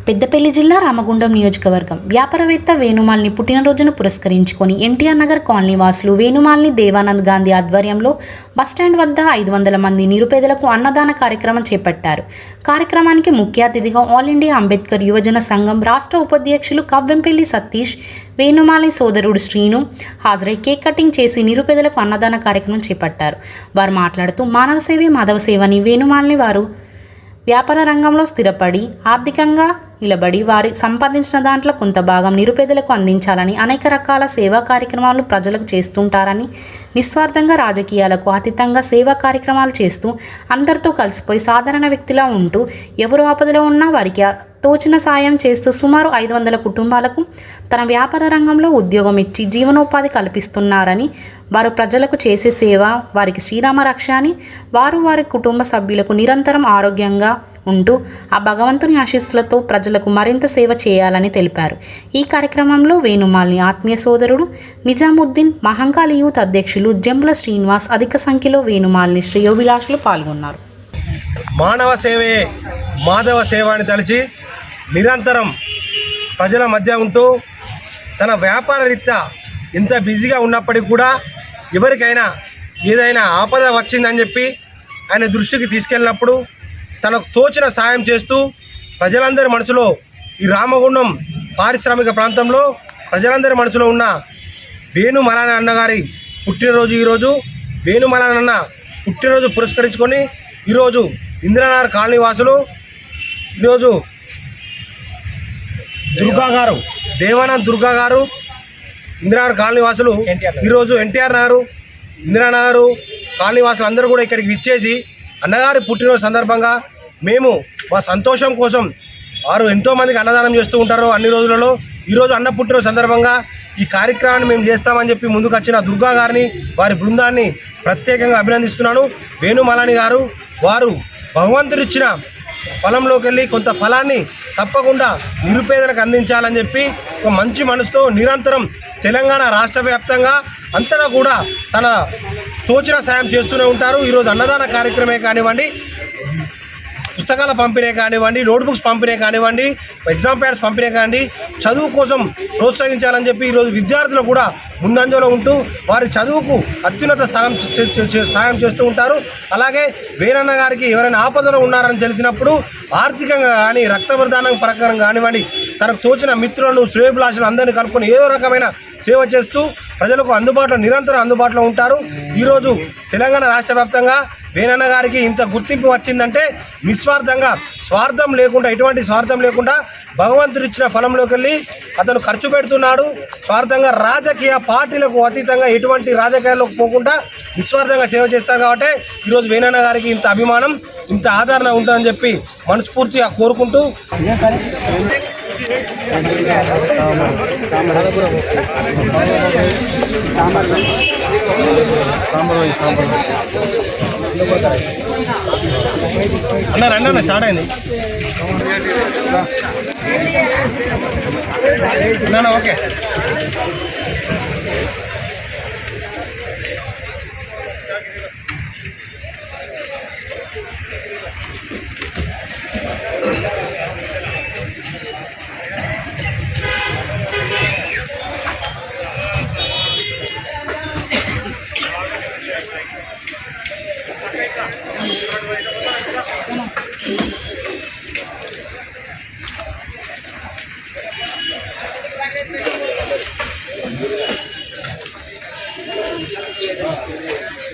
పెద్దపల్లి జిల్లా రామగుండం నియోజకవర్గం వ్యాపారవేత్త వేణుమాలిని పుట్టినరోజును పురస్కరించుకొని ఎన్టీఆర్ నగర్ కాలనీ వాసులు వేణుమాలిని దేవానంద్ గాంధీ ఆధ్వర్యంలో బస్టాండ్ వద్ద 500 మంది నిరుపేదలకు అన్నదాన కార్యక్రమం చేపట్టారు. కార్యక్రమానికి ముఖ్య అతిథిగా ఆల్ ఇండియా అంబేద్కర్ యువజన సంఘం రాష్ట్ర ఉపాధ్యక్షులు కవ్వెంపల్లి సతీష్, వేణుమాలి సోదరుడు శ్రీను హాజరై కేక్ కటింగ్ చేసి నిరుపేదలకు అన్నదాన కార్యక్రమం చేపట్టారు. వారు మాట్లాడుతూ మానవ సేవే మాధవ సేవని వేణుమాలిని వారు వ్యాపార రంగంలో స్థిరపడి ఆర్థికంగా నిలబడి వారి సంపాదించిన దాంట్లో కొంత భాగం నిరుపేదలకు అందించాలని అనేక రకాల సేవా కార్యక్రమాలు ప్రజలకు చేస్తుంటారని, నిస్వార్థంగా రాజకీయాలకు అతీతంగా సేవా కార్యక్రమాలు చేస్తూ అందరితో కలిసిపోయి సాధారణ వ్యక్తిలా ఉంటూ ఎవరు ఆపదలో ఉన్నా వారికి తోచిన సాయం చేస్తూ సుమారు 500 కుటుంబాలకు తన వ్యాపార రంగంలో ఉద్యోగం ఇచ్చి జీవనోపాధి కల్పిస్తున్నారని, వారు ప్రజలకు చేసే సేవ వారికి శ్రీరామ రక్ష అని, వారు వారి కుటుంబ సభ్యులకు నిరంతరం ఆరోగ్యంగా ఉంటూ ఆ భగవంతుని ఆశీస్సులతో ప్రజలకు మరింత సేవ చేయాలని తెలిపారు. ఈ కార్యక్రమంలో వేణుమాలిని ఆత్మీయ సోదరుడు నిజాముద్దీన్, మహంకాళి యూత్ అధ్యక్షులు జంబుల శ్రీనివాస్, అధిక సంఖ్యలో వేణుమాలిని శ్రేయోభిలాషులు పాల్గొన్నారు. మానవ సేవే మాధవ సేవ అని తలిచి నిరంతరం ప్రజల మధ్య ఉంటూ తన వ్యాపార రీత్యా ఎంత బిజీగా ఉన్నప్పటికీ కూడా ఎవరికైనా ఏదైనా ఆపద వచ్చిందని చెప్పి ఆయన దృష్టికి తీసుకెళ్ళినప్పుడు తనకు తోచిన సాయం చేస్తూ ప్రజలందరి మనసులో, ఈ రామగుండం పారిశ్రామిక ప్రాంతంలో ప్రజలందరి మనసులో ఉన్న వేణుమాలిని అన్నగారి పుట్టినరోజు ఈరోజు. వేణుమాలిని అన్న పుట్టినరోజు పురస్కరించుకొని ఈరోజు ఇందిరానగర్ కాలనీ వాసులు ఈరోజు దుర్గా గారు, దేవానంద్ దుర్గా గారు, ఇందిరానగర్ కాలనీ వాసులు ఈరోజు ఎన్టీఆర్ నగరు, ఇందిరానగరు కాలనీ వాసులు అందరూ కూడా ఇక్కడికి విచ్చేసి అన్నగారి పుట్టినరోజు సందర్భంగా మేము మా సంతోషం కోసం వారు ఎంతోమందికి అన్నదానం చేస్తూ ఉంటారు అన్ని రోజులలో. ఈరోజు అన్న పుట్టినరోజు సందర్భంగా ఈ కార్యక్రమాన్ని మేము చేస్తామని చెప్పి ముందుకు వచ్చిన దుర్గా గారిని, వారి బృందాన్ని ప్రత్యేకంగా అభినందిస్తున్నాను. వేణుమాలిని గారు వారు భగవంతుడిచ్చిన ఫలంలోకి వెళ్ళి కొంత ఫలాన్ని తప్పకుండా నిరుపేదలకు అందించాలని చెప్పి ఒక మంచి మనసుతో నిరంతరం తెలంగాణ రాష్ట్ర వ్యాప్తంగా అంతటా కూడా తన తోచిన సాయం చేస్తూనే ఉంటారు. ఈరోజు అన్నదాన కార్యక్రమే కానివ్వండి, పుస్తకాల పంపిణీ కానివ్వండి, నోట్బుక్స్ పంపిణీ కానివ్వండి, ఎగ్జామ్ ప్యాడ్స్ పంపిణీ కానివ్వండి, చదువు కోసం ప్రోత్సహించాలని చెప్పి ఈరోజు విద్యార్థులు కూడా ముందంజలో ఉంటూ వారి చదువుకు అత్యున్నత సాయం చేస్తూ ఉంటారు. అలాగే వేణన్న గారికి ఎవరైనా ఆపదలో ఉన్నారని తెలిసినప్పుడు ఆర్థికంగా కానీ, రక్తదానం ప్రకారం కానివ్వండి, తనకు తోచిన మిత్రులను, శ్రేయోభిలాషులు అందరినీ కలుపుకొని ఏదో రకమైన సేవ చేస్తూ ప్రజలకు నిరంతరం అందుబాటులో ఉంటారు. ఈరోజు తెలంగాణ రాష్ట్ర వ్యాప్తంగా వేణన్న గారికి ఇంత గుర్తింపు వచ్చిందంటే నిస్వార్థంగా, స్వార్థం లేకుండా, ఎటువంటి స్వార్థం లేకుండా భగవంతుడు ఇచ్చిన ఫలంలోకి వెళ్ళి అతను ఖర్చు పెడుతున్నాడు. స్వార్థంగా రాజకీయ పార్టీలకు అతీతంగా ఎటువంటి రాజకీయాల్లోకి పోకుండా నిస్వార్థంగా సేవ చేస్తారు. కాబట్టి ఈరోజు వేణన్న గారికి ఇంత అభిమానం, ఇంత ఆదరణ ఉంటుందని చెప్పి మనస్ఫూర్తిగా కోరుకుంటూ అన్న రండి అన్న, స్టార్ట్ అయింది అన్న. ఓకే,